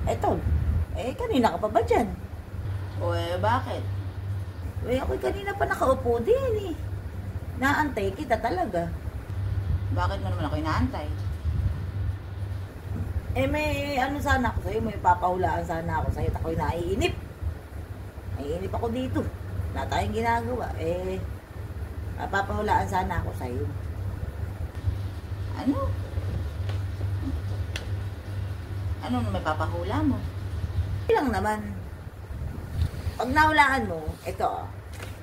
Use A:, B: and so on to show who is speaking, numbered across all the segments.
A: Eto, kanina ka pa ba dyan?
B: O bakit?
A: Ako'y kanina pa nakaupo din eh. Naantay kita talaga.
B: Bakit mo naman ako inaantay?
A: May ano sana ako sa'yo, may papahulaan sana ako sa'yo. Ako'y naiinip. Naiinip ako dito. Wala tayong ginagawa. Papahulaan sana ako sa'yo.
B: Ano? Ano may papahula mo?
A: Lang naman. Pag nahulaan mo, ito,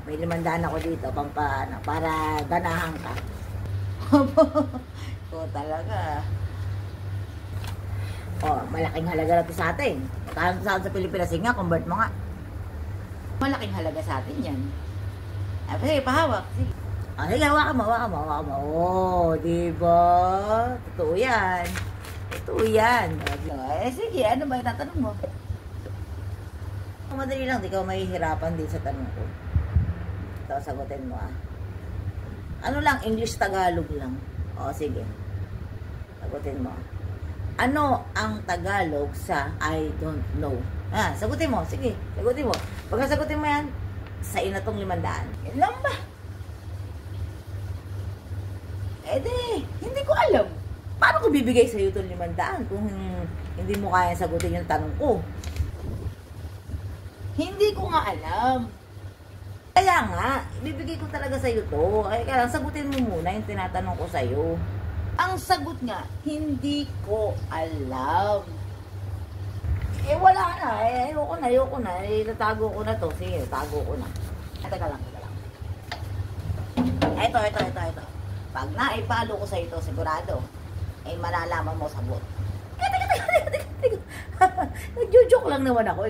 A: may 500 ako dito para ganahan ka.
B: Oo talaga.
A: Malaking halaga na ito sa atin. Saan sa Pilipinas nga, convert mo nga.
B: Malaking halaga sa atin yan. Sige, pahawak. Sige.
A: Sige, hawakan mo. Diba? Totoo yan.
B: Sige, ano ba yung tatanong mo?
A: Madali lang, di ka mahihirapan din sa tanong ko. Ito, sagutin mo Ano lang, English Tagalog lang. Sige. Sagutin mo. Ano ang Tagalog sa I don't know? Sagutin mo. Sige, sagutin mo. Pagka sagutin mo yan, sa'yo na tong 500.
B: Yan lang ba? Hindi ko alam.
A: Paano ko bibigay sa'yo itong 500 kung hindi mo kaya sagutin yung tanong ko?
B: Hindi ko nga alam.
A: Kaya nga, bibigay ko talaga sa'yo to. Kaya lang, sagutin mo muna yung tinatanong ko sa'yo.
B: Ang sagot nga, hindi ko alam. Wala na.
A: Ayoko na. Natago ko na to. Sige, tago ko na.
B: Teka lang.
A: Ito. Pag naipalo ko sa ito, sigurado, malalaman mo sagot. Teka. Nagjo-joke lang naman ako.